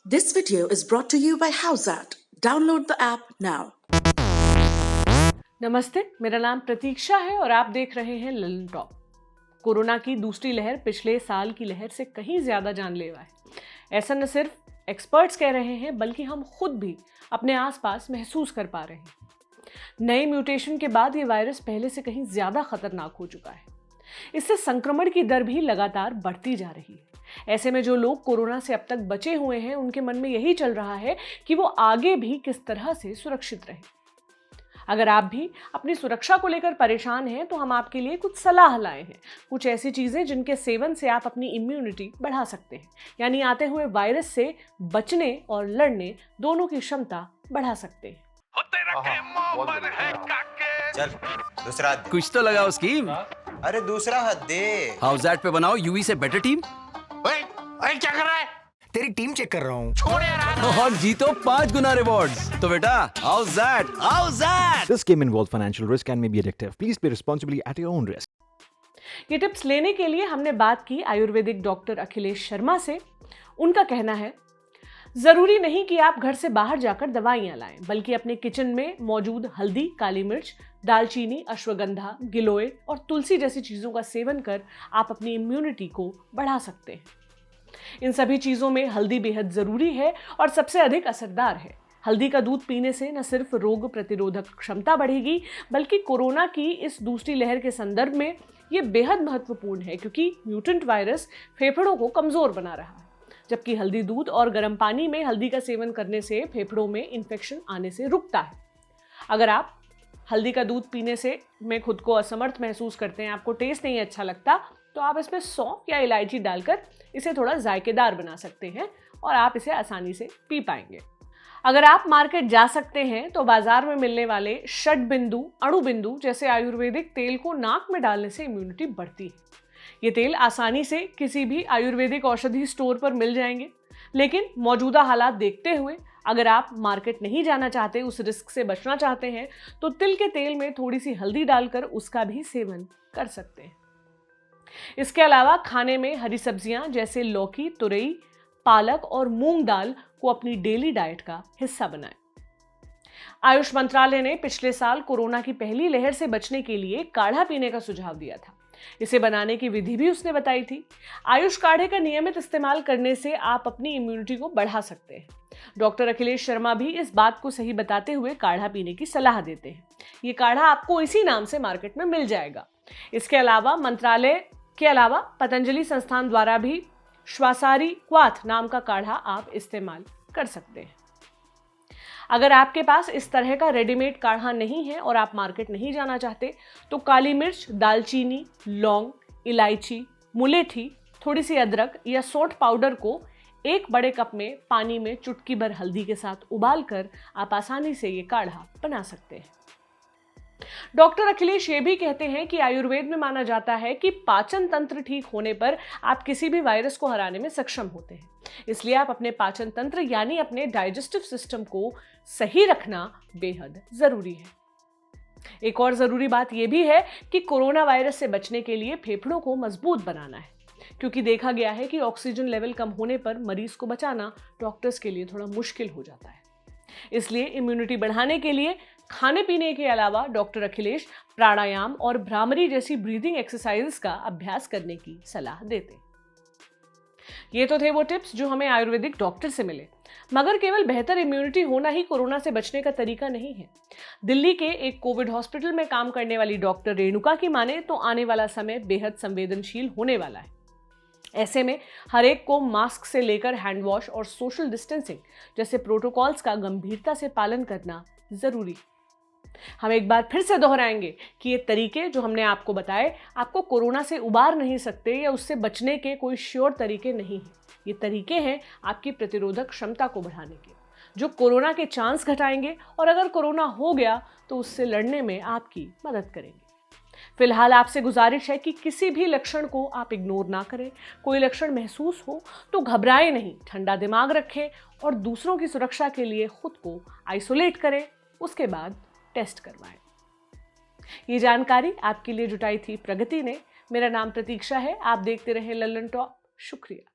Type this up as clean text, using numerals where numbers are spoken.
This video is brought to you by Howzat. Download the app now. नमस्ते, मेरा नाम प्रतीक्षा है और आप देख रहे हैं ललन टॉप। कोरोना की दूसरी लहर पिछले साल की लहर से कहीं ज्यादा जानलेवा है। ऐसा न सिर्फ एक्सपर्ट्स कह रहे हैं बल्कि हम खुद भी अपने आसपास महसूस कर पा रहे हैं। नए म्यूटेशन के बाद ये वायरस पहले से कहीं ज्यादा खतरनाक हो चुका है। इससे संक्रमण की दर भी लगातार बढ़ती जा रही है। ऐसे में जो लोग कोरोना से अब तक बचे हुए हैं उनके मन में यही चल रहा है कि वो आगे भी किस तरह से सुरक्षित रहें। अगर आप भी अपनी सुरक्षा को लेकर परेशान हैं तो हम आपके लिए कुछ सलाह लाए हैं, कुछ ऐसी चीजें जिनके सेवन से आप अपनी इम्यूनिटी बढ़ा सकते हैं, यानी आते हुए वायरस से बचने और लड़ने दोनों की क्षमता बढ़ा सकते हैं। चल दूसरा हाथ दे। कुछ तो लगाओ स्कीम। अरे दूसरा हाथ दे। हाउसैट पे बनाओ यूवी से बेटर टीम। ओए क्या कर रहा है? तेरी टीम चेक कर रहा हूँ। छोड़ यार। और जीतो 5 गुना रिवॉर्ड्स। तो बेटा हाउसैट। This game involves financial risk and may be addictive. Please pay responsibly at your own risk. ये टिप्स लेने के लिए हमने बात की आयुर्वेदिक डॉक्टर अखिलेश शर्मा से। उनका कहना है, जरूरी नहीं कि आप घर से बाहर जाकर दवाइयां लाएं, बल्कि अपने किचन में मौजूद हल्दी, काली मिर्च, दालचीनी, अश्वगंधा, गिलोय और तुलसी जैसी चीजों का सेवन कर आप अपनी इम्यूनिटी को बढ़ा सकते हैं। इन सभी चीजों में हल्दी बेहद जरूरी है और सबसे अधिक असरदार है। हल्दी का दूध पीने से न सिर्फ रोग प्रतिरोधक क्षमता बढ़ेगी बल्कि कोरोना की इस दूसरी लहर के संदर्भ में ये बेहद महत्वपूर्ण है, क्योंकि म्यूटेंट वायरस फेफड़ों को कमजोर बना रहा है। जबकि हल्दी दूध और गर्म पानी में हल्दी का सेवन करने से फेफड़ों में इन्फेक्शन आने से रुकता है। अगर आप हल्दी का दूध पीने से में खुद को असमर्थ महसूस करते हैं, आपको टेस्ट नहीं अच्छा लगता, तो आप इसमें सौंफ या इलायची डालकर इसे थोड़ा जायकेदार बना सकते हैं और आप इसे आसानी से पी पाएंगे। अगर आप मार्केट जा सकते हैं तो बाजार में मिलने वाले षड्बिंदु, अणुबिंदु जैसे आयुर्वेदिक तेल को नाक में डालने से इम्यूनिटी बढ़ती है। ये तेल आसानी से किसी भी आयुर्वेदिक औषधि स्टोर पर मिल जाएंगे, लेकिन मौजूदा हालात देखते हुए अगर आप मार्केट नहीं जाना चाहते, उस रिस्क से बचना चाहते हैं, तो तिल के तेल में थोड़ी सी हल्दी डालकर उसका भी सेवन कर सकते हैं। इसके अलावा खाने में हरी सब्जियां जैसे लौकी, तुरई, पालक और मूंग दाल को अपनी डेली डाइट का हिस्सा बनाएं। आयुष मंत्रालय ने पिछले साल कोरोना की पहली लहर से बचने के लिए काढ़ा पीने का सुझाव दिया था। इसे बनाने की विधि भी उसने बताई थी। आयुष काढ़े का नियमित इस्तेमाल करने से आप अपनी इम्यूनिटी को बढ़ा सकते हैं। डॉक्टर अखिलेश शर्मा भी इस बात को सही बताते हुए काढ़ा पीने की सलाह देते हैं। ये काढ़ा आपको इसी नाम से मार्केट में मिल जाएगा। इसके अलावा मंत्रालय के अलावा पतंजलि संस्थान द्वारा भी श्वासारी क्वाथ नाम का काढ़ा आप इस्तेमाल कर सकते हैं। अगर आपके पास इस तरह का रेडीमेड काढ़ा नहीं है और आप मार्केट नहीं जाना चाहते, तो काली मिर्च, दालचीनी, लौंग, इलायची, मुलेठी, थोड़ी सी अदरक या सौंठ पाउडर को 1 बड़े कप में पानी में चुटकी भर हल्दी के साथ उबालकर आप आसानी से ये काढ़ा बना सकते हैं। डॉक्टर अखिलेश ये भी कहते हैं कि आयुर्वेद में माना जाता है कि पाचन तंत्र ठीक होने पर आप किसी भी वायरस को हराने में सक्षम होते हैं। इसलिए आप अपने पाचन तंत्र यानी अपने डाइजेस्टिव सिस्टम को सही रखना बेहद जरूरी है। एक और जरूरी बात यह भी है कि कोरोना वायरस से बचने के लिए फेफड़ों को मजबूत बनाना है, क्योंकि देखा गया है कि ऑक्सीजन लेवल कम होने पर मरीज को बचाना डॉक्टर्स के लिए थोड़ा मुश्किल हो जाता है। इसलिए इम्यूनिटी बढ़ाने के लिए खाने पीने के अलावा डॉक्टर अखिलेश प्राणायाम और भ्रामरी जैसी ब्रीदिंग एक्सरसाइजेस का अभ्यास करने की सलाह देते। ये तो थे वो टिप्स जो हमें आयुर्वेदिक डॉक्टर से मिले, मगर केवल बेहतर इम्यूनिटी होना ही कोरोना से बचने का तरीका नहीं है। दिल्ली के एक कोविड हॉस्पिटल में काम करने वाली डॉक्टर रेणुका की माने तो आने वाला समय बेहद संवेदनशील होने वाला है। ऐसे में हर एक को मास्क से लेकर हैंड वॉश और सोशल डिस्टेंसिंग जैसे प्रोटोकॉल्स का गंभीरता से पालन करना जरूरी है। हम एक बार फिर से दोहराएंगे कि ये तरीके जो हमने आपको बताए आपको कोरोना से उबार नहीं सकते या उससे बचने के कोई श्योर तरीके नहीं हैं। ये तरीके हैं आपकी प्रतिरोधक क्षमता को बढ़ाने के, जो कोरोना के चांस घटाएंगे और अगर कोरोना हो गया तो उससे लड़ने में आपकी मदद करेंगे। फिलहाल आपसे गुजारिश है कि किसी भी लक्षण को आप इग्नोर ना करें। कोई लक्षण महसूस हो तो घबराएं नहीं, ठंडा दिमाग रखें और दूसरों की सुरक्षा के लिए खुद को आइसोलेट करें, उसके बाद टेस्ट करवाएं। ये जानकारी आपके लिए जुटाई थी प्रगति ने। मेरा नाम प्रतीक्षा है। आप देखते रहे ललन टॉप। शुक्रिया।